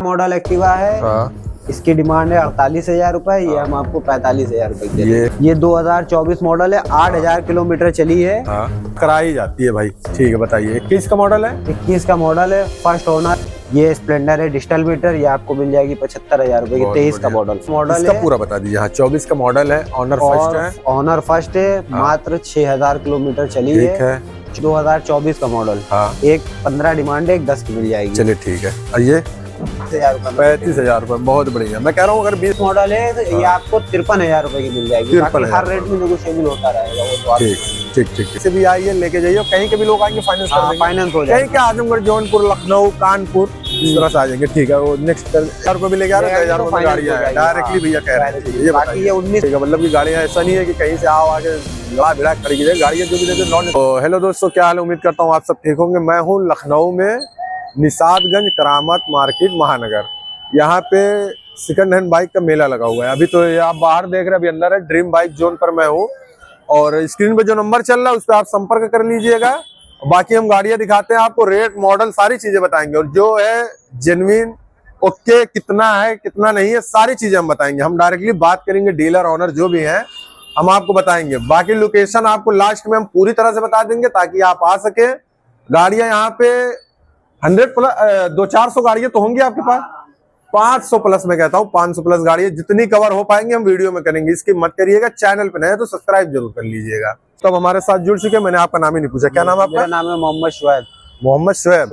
Model Activa है। इसकी demand है 48,000 रुपए। ये हम आपको 45,000 रुपए की ये 2024 मॉडल है। 8,000 किलोमीटर चली है। कराई जाती है भाई। ठीक है, बताइए 21 का मॉडल है। 21 का मॉडल है, फर्स्ट ओनर। ये स्प्लेंडर है डिजिटल मीटर। ये आपको मिल जाएगी 75,000 रुपए की। 23 का मॉडल इसका पूरा बता दीजिए। हाँ, 24 का मॉडल है। ऑनर फर्स्ट है। ऑनर फर्स्ट है। मात्र 6,000 किलोमीटर चली है। 2024 का मॉडल। एक 15 डिमांड है, एक 10 की मिल जाएगी। चलिए ठीक है। और ये 35,000 रुपए, बहुत बढ़िया। मैं कह रहा हूँ अगर 20 मॉडल है तो ये आपको 53,000 रुपए की मिल जाएगी। हर रेट में नेगोशिएबल होता रहेगा वो। ठीक ठीक। इसे भी आइए, लेके जाइए। कहीं के भी लोग आएंगे फाइनेंस कर देंगे। फाइनेंस हो जाएगा। कहीं के आजमगढ़, जौनपुर, लखनऊ, कानपुर, इस तरह से आ जाएंगे। ठीक है, वो नेक्स्ट 1,000 रुपए भी लेके आ रहे हैं। 1,000 रुपए में गाड़ी है डायरेक्टली भैया कह रहे हैं। ये बताइए 19 मतलब की गाड़ियाँ ऐसा नहीं है कि कहीं से आओ आके लड़ा भिड़ा खड़ी की जाए। गाड़ियाँ जो भी देते नॉन। हेलो दोस्तों, क्या हाल है? उम्मीद करता हूँ आप सब ठीक होंगे। मैं हूँ लखनऊ में निषादगंज करामत मार्केट महानगर। यहाँ पे सेकंड हैंड बाइक का मेला लगा हुआ है। अभी तो ये आप बाहर देख रहे हैं, अभी अंदर है। ड्रीम बाइक जोन पर मैं हूँ और स्क्रीन पे जो नंबर चल रहा है उस पर आप संपर्क कर लीजिएगा। बाकी हम गाड़ियां दिखाते हैं आपको, रेट मॉडल सारी चीजें बताएंगे और जो है जेन्युइन ओके कितना है कितना नहीं है सारी चीजें हम बताएंगे। हम डायरेक्टली बात करेंगे डीलर ऑनर जो भी है, हम आपको बताएंगे। बाकी लोकेशन आपको लास्ट में हम पूरी तरह से बता देंगे ताकि आप आ सके। गाड़ियां यहाँ पे 100 प्लस 200-400 गाड़ियां तो होंगी आपके पास। 500 प्लस मैं कहता हूँ, 500 प्लस गाड़ी है। जितनी कवर हो पाएंगे हम वीडियो में करेंगे। इसकी मत करिएगा। चैनल पे नए हैं तो सब्सक्राइब जरूर कर लीजिएगा। तो अब हमारे साथ जुड़ चुके हैं। मैंने आपका नाम ही नहीं पूछा, क्या नाम है आपका? मेरा नाम है मोहम्मद शुएब। मोहम्मद शुएब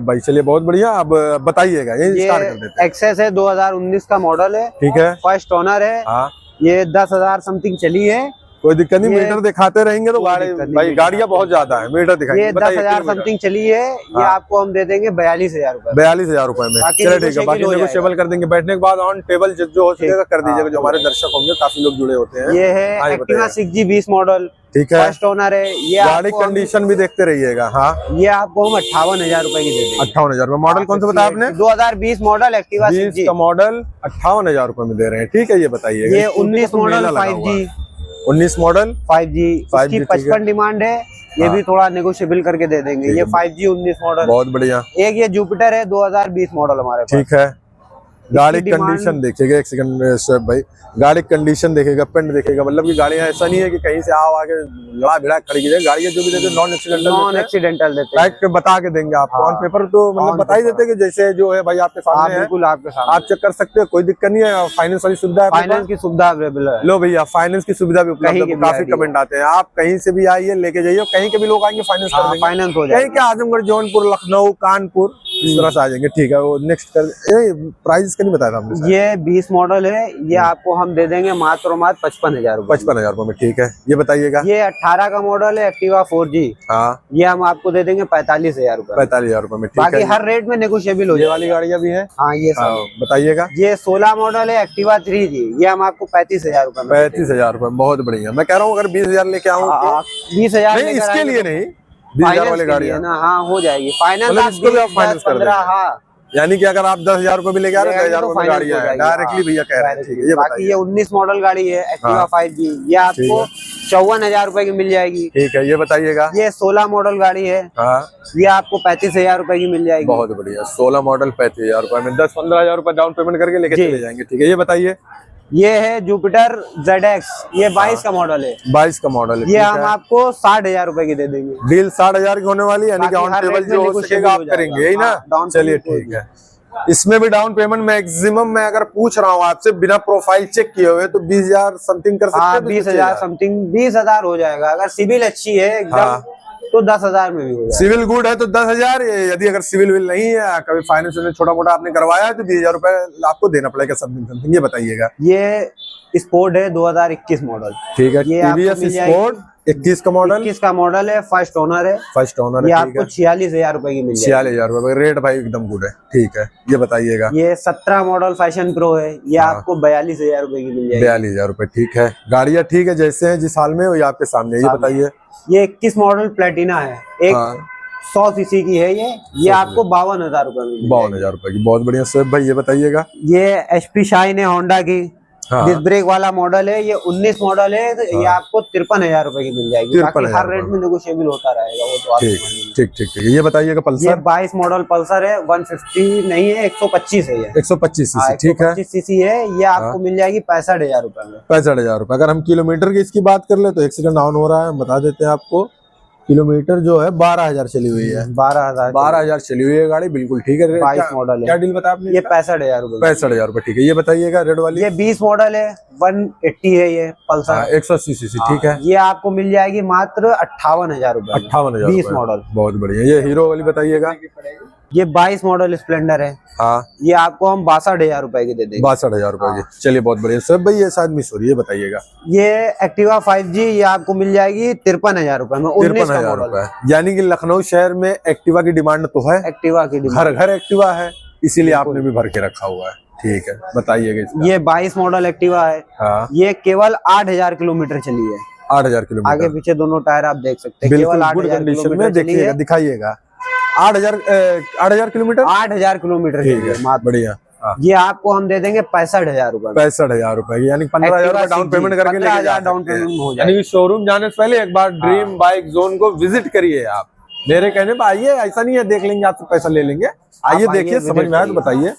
भाई, चलिए बहुत बढ़िया। अब बताइएगा, ये स्टार्ट कर देते हैं। एक्सेस है, 2019 का मॉडल है। ठीक है, फर्स्ट ओनर है। ये 10,000 समथिंग चली है। कोई दिक्कत नहीं। मीटर दिखाते रहेंगे तो भाई गाड़ियां बहुत ज्यादा है। मीटर दिखाएंगे। ये 10,000 समथिंग चली है। ये आपको हम दे देंगे 42,000 रुपए। 42,000 रुपए में। चलिए ठीक है, बाकी नेगोशिएबल कर देंगे। बैठने के बाद ऑन टेबल जो हो सकेगा कर दीजिएगा। जो हमारे दर्शक होंगे, काफी लोग जुड़े होते हैं। ये है एक्टिवा 6G 20 मॉडल। ठीक है, फर्स्ट ओनर है। ये गाड़ी कंडीशन भी देखते रहिएगा। हाँ, ये आपको हम 58,000 रुपए की दे देंगे। 58,000 रुपए। मॉडल कौन सा बताया आपने? 2020 मॉडल एक्टिवा 20 का मॉडल 58,000 रुपए में दे रहे हैं। ठीक है, ये बताइएगा। ये 19 model 5G 19 model 5G 55 demand है। ये भी थोड़ा नेगोशिएबल करके दे देंगे। ये 5G 19 मॉडल बहुत बढ़िया। एक ये जुपिटर है 2020 मॉडल हमारे पास। ठीक है, गाड़ी कंडीशन देखिएगा। एक सेकंड शुएब भाई, गाड़ी कंडीशन देखेगा, पेंट देखेगा। मतलब की गाड़ियां ऐसा नहीं है कि कहीं से आओ आके लड़ा भिड़ा खड़ी की जाए। गाड़ियां जो भी देते नॉन एक्सीडेंटल देते हैं। पे बता के देंगे आपको। ऑन पेपर तो मतलब बता ही देते कि जैसे जो है भाई आपके सामने है। बिल्कुल आपके सामने आप चेक कर सकते हो, कोई दिक्कत नहीं है। फाइनेंस वाली सुविधा है। फाइनेंस की सुविधा अवेलेबल है। लो भैया, फाइनेंस की सुविधा भी उपलब्ध है। काफी कमेंट आते हैं। आप कहीं से भी आइए, लेके जाइए। कहीं के भी लोग आएंगे फाइनेंस कर देंगे। फाइनेंस हो जाएगा। कहीं के आजमगढ़, जौनपुर, लखनऊ, कानपुर, इस तरह से आ जाएंगे। ठीक है, वो नेक्स्ट कर। प्राइस का नहीं बताया था आपने? ये 20 मॉडल है। ये आपको हम दे देंगे मात्र 55,000 रुपए। 55,000 रुपए में। ठीक है, ये बताइएगा। ये 18 का मॉडल है एक्टिवा 4G। हाँ, ये हम आपको दे देंगे 45,000 रुपए। 45,000 रुपए में। बाकी हर रेट में नेगोशिएबल हो जाए। वाली गाड़ियां भी है। हाँ, ये बताइएगा। ये 16 मॉडल है एक्टिवा 3G। ये हम आपको 35,000 रुपए। 35,000 रुपए, बहुत बढ़िया। मैं कह रहा हूँ अगर 20,000 लेके आऊँ 20,000 इसके लिए नहीं, 20,000 वाली गाड़ी है ना। हाँ, हो जाएगी फाइनेंस। इसको भी आप फाइनेंस कर देंगे। हाँ, यानी कि अगर आप 10,000 रुपए भी लेके आ रहे हैं, 10,000 रुपए गाड़ी है डायरेक्टली भैया कह रहे हैं। ठीक है, ये बाकी ये 19 मॉडल गाड़ी है एक्टिवा 5G। ये आपको 54,000 रुपए की मिल जाएगी। ठीक है, ये बताइएगा। ये 16 मॉडल गाड़ी है। ये आपको 35,000 रुपए की मिल जाएगी। बहुत बढ़िया। 16 मॉडल 35,000 रुपए में 10-15,000 रुपए डाउन पेमेंट करके लेके चले जाएंगे। ठीक है, ये बताइए। ये है जुपिटर ZX। ये 22 का मॉडल है। 22 का मॉडल है। ये हम आपको 60,000 रुपए की दे देंगे। डील 60,000 की होने वाली, यानी कि ऑन टेबल जो हो सकेगा आप करेंगे, यही ना? चलिए ठीक है। इसमें भी डाउन पेमेंट मैक्सिमम मैं अगर पूछ रहा हूँ आपसे बिना प्रोफाइल चेक किए हुए तो 20,000 समथिंग कर सकते हैं। 20,000 समथिंग 20,000 हो जाएगा। अगर सिविल अच्छी है एकदम तो 10,000 में भी हो जाएगा। सिविल गुड है तो 10,000। यदि अगर सिविल विल नहीं है, कभी फाइनेंस में छोटा मोटा आपने करवाया है तो 20,000 रुपए आपको देना पड़ेगा समथिंग। ये बताइएगा। ये स्पोर्ट है 2021 मॉडल। ठीक है, टीवीएस स्पोर्ट 21 का मॉडल। 21 का मॉडल है। फर्स्ट ओनर है। फर्स्ट ओनर है। ये आपको 46,000 रुपए की मिल जाएगी। 46,000 रुपए रेट भाई एकदम गुड है। ठीक है, ये बताइएगा। ये 17 मॉडल फैशन प्रो है। ये आपको 42,000 रुपए की मिल जाएगी। 42,000 रुपए। ठीक है, गाड़ियाँ ठीक है जैसे है जिस हाल में वही आपके सामने। ये बताइए। ये 21 मॉडल प्लेटिना है। एक 100 सीसी की है। ये आपको 52,000 रुपए में। 52,000 रुपए की, बहुत बढ़िया। शुएब भाई ये बताइएगा। ये HP शाइन है होंडा की। हाँ। डिस्क ब्रेक वाला मॉडल है, ये 19 मॉडल है, तो ये आपको 53,000 रुपए की मिल जाएगी। बाकी हर रेट में नेगोशिएबल होता रहेगा, वो तो आप ठीक ठीक ठीक। ये बताइएगा ये पल्सर 22 मॉडल पल्सर है, 150 नहीं है, 125 है ये। 125 सीसी, ठीक है। 125 सीसी है, ये आपको मिल जाएगी 65,000 रुपए में। 65,000 रुपए। अगर हम किलोमीटर की इसकी बात कर ले तो 1 सेकंड ऑन हो रहा है, बता देते हैं आपको। किलोमीटर जो है 12,000 चली हुई है। 12,000 चली हुई है गाड़ी, बिल्कुल ठीक है। 22 मॉडल है। क्या डील बताया आपने? ये 65,000 रुपए। 65,000 रुपए, ठीक है। ये बताइएगा रेड वाली। ये 20 मॉडल है, 180 है ये पल्सर। 180 सीसी, ठीक है। ये आपको मिल जाएगी मात्र 58,000 रुपए। 58,000 20 मॉडल, बहुत बढ़िया। ये हीरो वाली बताइएगा। ये 22 मॉडल स्प्लेंडर है। हाँ, ये आपको हम 62,000 रुपए की दे देंगे। 62,000 रुपए की। चलिए बहुत बढ़िया। सब भाई ये शायद मिस हो रही है, बताइएगा। ये एक्टिवा 5G, ये आपको मिल जाएगी 53,000 रुपए में। 53,000 रुपए। यानी कि लखनऊ शहर में एक्टिवा की डिमांड तो है, एक्टिवा की डिमांड, घर घर एक्टिवा है, इसीलिए आपने भी भर के रखा हुआ है। ठीक है, बताइएगा इसका। ये 22 मॉडल एक्टिवा है। हाँ, ये केवल 8,000 किलोमीटर चली है। 8,000 किलोमीटर। आगे पीछे दोनों टायर आप देख सकते हैं, बिल्कुल केवल गुड 8,000 कंडीशन किलोमीटर में। चली देखिएगा, है। दिखाइएगा। 8,000 किलोमीटर। 8,000 किलोमीटर ठीक है, बढ़िया। हाँ। ये आपको हम दे देंगे 65,000 रुपए। 65,000 रुपए, यानी 15,000 रुपए डाउन पेमेंट करके लेके जा 15,000 सकते डाउन हैं। पेमेंट हो जाएगा। यानी शोरूम जाने से पहले एक बार ड्रीम बाइक जोन को विजिट करिए आप। मेरे कहने पर आइए, ऐसा नहीं है देख लेंगे आपसे पैसा ले लेंगे। आइए, देखिए, समझ में आया तो बताइए।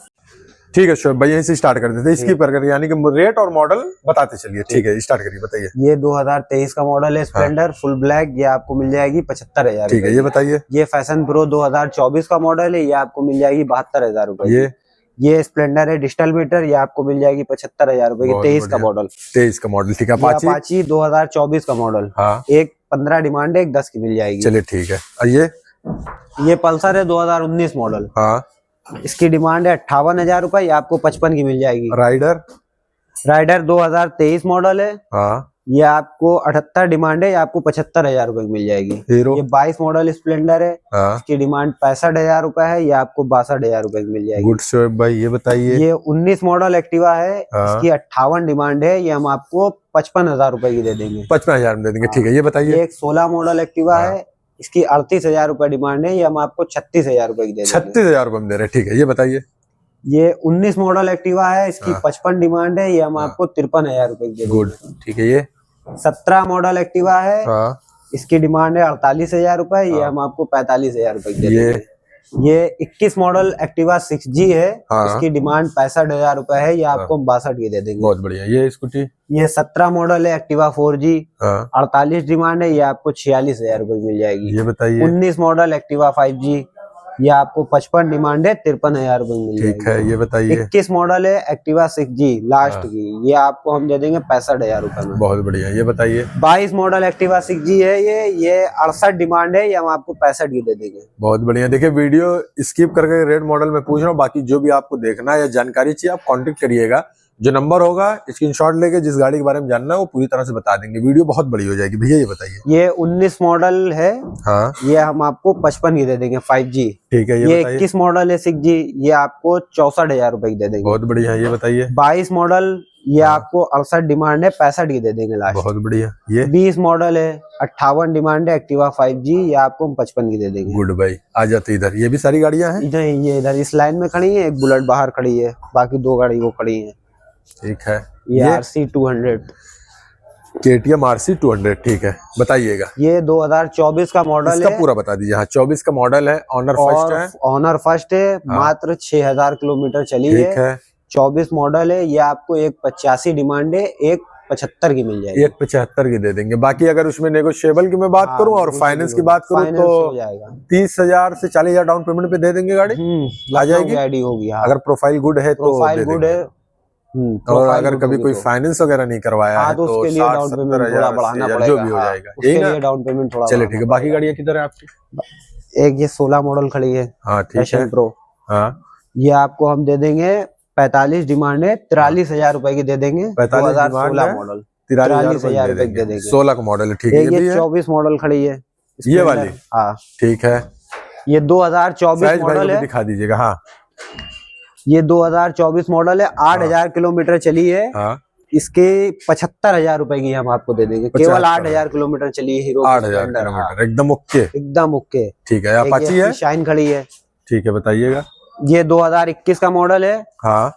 ठीक है शोएब भाई, यहीं से स्टार्ट कर देते हैं। स्किप कर, यानी कि रेट और मॉडल बताते चलिए। ठीक है, स्टार्ट करिए, बताइए। ये 2023 का मॉडल है, स्प्लेंडर फुल ब्लैक। ये आपको मिल जाएगी 75,000। ठीक है, ये बताइए। ये फैशन प्रो 2024 का मॉडल है, ये आपको मिल जाएगी 72,000 रुपए। ये स्प्लेंडर है डिजिटल मीटर, ये आपको मिल जाएगी 75,000 रुपए की। 23 का मॉडल। 23 का मॉडल, ठीक है। अपाची 2024 का मॉडल। हाँ। एक 15 डिमांड है, एक 10 की मिल जाएगी। चलिए ठीक है। ये पल्सर है 2019 मॉडल। हाँ, इसकी डिमांड है 58,000 रुपए, ये आपको 55 की मिल जाएगी। राइडर 2023 मॉडल है। हाँ, ये आपको 78 डिमांड है, ये आपको 75,000 रुपए की मिल जाएगी। हीरो ये 22 मॉडल स्प्लेंडर है। हाँ। इसकी डिमांड 65,000 रुपए है, ये आपको 62,000 रुपए की मिल जाएगी। गुड शोएब भाई, ये बताइए। ये 19 मॉडल एक्टिवा है। हाँ। इसकी 58 डिमांड है, ये हम आपको 55,000 रुपए की दे देंगे। 55,000 में दे देंगे, ठीक है। ये बताइए। ये एक 16 मॉडल एक्टिवा है। इसकी 38,000 रुपए डिमांड है, ये हम आपको 36,000 रुपए की दे देंगे। 36,000 रुपए में दे रहे, ठीक है। ये बताइए। ये 19 मॉडल एक्टिवा है। इसकी 55 डिमांड है, ये हम आपको 53,000 रुपए की दे देंगे। गुड, ठीक है। ये 17 मॉडल एक्टिवा है। हाँ। इसकी डिमांड है 48,000 रुपए, ये हम आपको 45,000 रुपए की दे देंगे। ये 21 मॉडल एक्टिवा 6G है। हाँ। इसकी डिमांड 65,000 रुपए है, ये आपको 62 की दे देंगे। बहुत बढ़िया। ये स्कूटी ये 17 मॉडल है एक्टिवा 4G। हाँ। 48 डिमांड है, ये आपको 46,000 रुपए की मिल जाएगी। ये बताइए। 19 मॉडल एक्टिवा 5G, ये आपको 55 डिमांड है, 53,000 रुपए की मिल जाएगी। ठीक है, ये बताइए। 21 मॉडल है एक्टिवा 6G लास्ट की, ये आपको हम दे देंगे 65,000 रुपए में। बहुत बढ़िया। ये बताइए। 22 मॉडल एक्टिवा 6G है। ये 68 डिमांड है, ये हम आपको 65 की दे देंगे। बहुत बढ़िया। देखिए, वीडियो स्किप करके रेड मॉडल में पूछ रहा हूँ, बाकी जो भी आपको देखना है या जानकारी चाहिए आप कांटेक्ट करिएगा। जो नंबर होगा स्क्रीनशॉट लेके जिस गाड़ी के बारे में जानना है वो पूरी तरह से बता देंगे। वीडियो बहुत बड़ी हो जाएगी। भैया ये बताइए। ये 19 मॉडल है। हाँ। ये हम आपको 55 की दे देंगे 5G। ठीक है, ये 21 मॉडल है 6G, ये आपको 64,000 रुपए की दे देंगे। बहुत बढ़िया। ये बताइए। 22 मॉडल, ये आपको 68 डिमांड है, 65 की दे देंगे लास्ट। बहुत बढ़िया। ये 20 मॉडल है, 58 डिमांड है एक्टिवा 5G, ये आपको हम 55 की दे देंगे। गुड भाई। आ जाते इधर। ये भी सारी गाड़ियां हैं। ये इधर इस लाइन में खड़ी है, एक बुलेट बाहर खड़ी है, बाकी 2 गाड़ी वो खड़ी है। ठीक है। ये RC 200 KTM RC 200, ठीक है। बताइएगा। ये 2024 का मॉडल है। पूरा बता दीजिए। हाँ, 24 का मॉडल है। ऑनर फर्स्ट है। ऑनर फर्स्ट है। मात्र 6,000 किलोमीटर चली है। 24 मॉडल है। ये आपको एक 85 डिमांड है, एक 75 की मिल जाएगी। एक 75 की दे देंगे। बाकी अगर उसमें नेगोशिएबल की मैं बात करूं और फाइनेंस की बात करूं तो 30,000 से 40,000 डाउन पेमेंट पे दे देंगे गाड़ी। आ जाएगी। गाड़ी होगी। अगर प्रोफाइल गुड है तो प्रोफाइल गुड है। और अगर कभी कोई फाइनेंस वगैरह नहीं करवाया है तो उसके लिए डाउन पेमेंट थोड़ा बढ़ाना पड़ेगा, जो भी हो जाएगा। उसके लिए डाउन पेमेंट थोड़ा। चलिए ठीक है। बाकी गाड़ियां किधर है आपकी? एक ये 16 मॉडल खड़ी है। हाँ, ठीक है। प्रो। हाँ, ये आपको हम दे देंगे 45 डिमांड है, 43,000 रुपए की दे देंगे। 2016 मॉडल 43,000 रुपए दे देंगे। 16 का मॉडल है, ठीक है। ये 24 मॉडल खड़ी है, ये वाली। हाँ, ठीक है। ये 2024 मॉडल है। दिखा दीजिएगा। हाँ, ये 2024 मॉडल है। 8,000 किलोमीटर चली है। हाँ। इसके 75,000 रुपए की हम आपको दे देंगे। केवल 8,000 किलोमीटर चली है। हीरो 8,000 किलोमीटर, एकदम ओके। एकदम ओके। ठीक है। अपाची है, शाइन खड़ी है। ठीक है। बताइएगा। ये 2021 का मॉडल है। हाँ।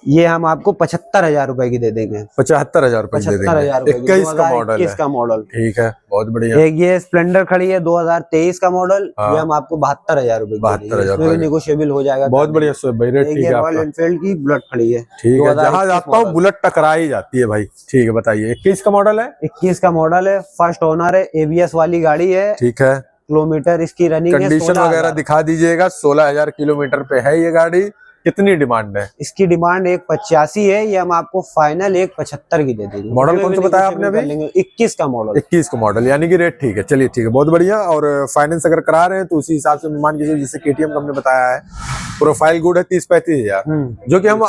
ये हम आपको 75,000 रुपए की दे देंगे। 75,000 रुपए की दे 75,000 देंगे। 21 का मॉडल है। 21 का मॉडल। ठीक है, बहुत बढ़िया। एक ये स्प्लेंडर खड़ी है 2023 का मॉडल, हाँ। ये हम आपको 72,000 रुपए की दे देंगे। 72,000 इसमें भी नेगोशिएबल हो जाएगा। बहुत बढ़िया शोएब भाई, रेट ठीक है रॉयल एनफील्ड की बुलेट खड़ी है। ठीक है, जहाँ जाता हूँ बुलेट टकरा ही जाती है भाई। ठीक है, बताइए 21 का मॉडल है। 21 का मॉडल है, फर्स्ट ओनर है, ABS वाली गाड़ी है। ठीक है, किलोमीटर इसकी रनिंग है, कंडीशन वगैरह दिखा दीजिएगा। 16,000 किलोमीटर पे है ये गाड़ी। कितनी डिमांड है? इसकी डिमांड 185 है, ये हम आपको फाइनल 175 की दे देंगे। मॉडल कौन सा बताया आपने अभी? 21 का मॉडल। 21 का मॉडल, यानी कि रेट ठीक है। चलिए ठीक है, बहुत बढ़िया। और फाइनेंस अगर करा रहे हैं तो उसी हिसाब से मान लीजिए, जैसे KTM का हमने बताया है, प्रोफाइल गुड है 30-35 हजार, जो कि हम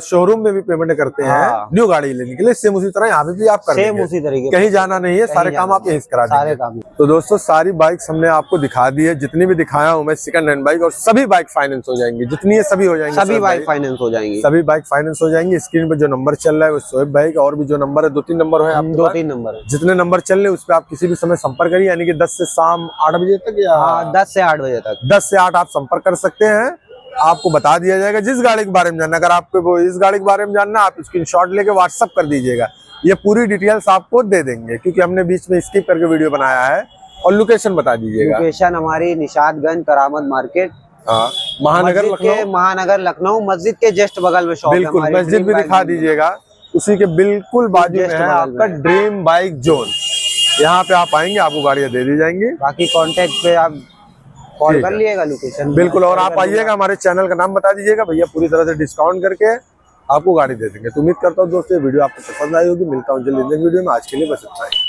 शोरूम में भी पेमेंट करते हैं न्यू गाड़ी लेने के लिए। सेम उसी तरह यहाँ पे भी आप कर सेम उसी तरीके, कहीं जाना नहीं है, सारे काम आप यहीं से करा सारे देंगे। काम। तो दोस्तों सारी बाइक्स हमने आपको दिखा दी है, जितनी भी दिखाया हूँ मैं सेकंड हैंड बाइक, और सभी बाइक फाइनेंस हो जाएंगी। जितनी है सभी हो जाएंगी, सभी बाइक फाइनेंस हो जाएंगी। सभी बाइक फाइनेंस हो जाएंगी। स्क्रीन पे जो नंबर चल रहा है वो शोएब भाई का, और भी जो नंबर है 2-3 नंबर है, 2-3 नंबर है। जितने नंबर चल रहे उस पर आप किसी भी समय संपर्क करिए, यानी कि 10 से शाम 8 बजे तक, या 10 से 8 बजे तक। 10 से 8 आप संपर्क कर सकते हैं। आपको बता दिया जाएगा जिस गाड़ी के बारे में जानना। अगर आपको इस गाड़ी के बारे में जानना, आप स्क्रीनशॉट लेके व्हाट्सएप कर दीजिएगा, ये पूरी डिटेल्स आपको दे देंगे, क्योंकि हमने बीच में स्किप करके वीडियो बनाया है। और लोकेशन बता दीजिएगा। लोकेशन हमारी निशादगंज करामत मार्केट, महानगर लखनऊ मस्जिद के जस्ट बगल में शॉप है। बिल्कुल, मस्जिद भी दिखा दीजिएगा, उसी के बिल्कुल बाजू में है आपका ड्रीम बाइक जोन। यहाँ पे आप आएंगे, आपको गाड़ियाँ दे दी जाएंगी। बाकी कांटेक्ट पे आप कॉल कर लिएगा, लोकेशन बिल्कुल। और आप आइएगा, हमारे चैनल का नाम बता दीजिएगा, भैया पूरी तरह से डिस्काउंट करके आपको गाड़ी दे देंगे। तो उम्मीद करता हूँ दोस्तों ये वीडियो आपको पसंद आई होगी। मिलता हूँ जल्दी वीडियो में, आज के लिए बस इतना ही।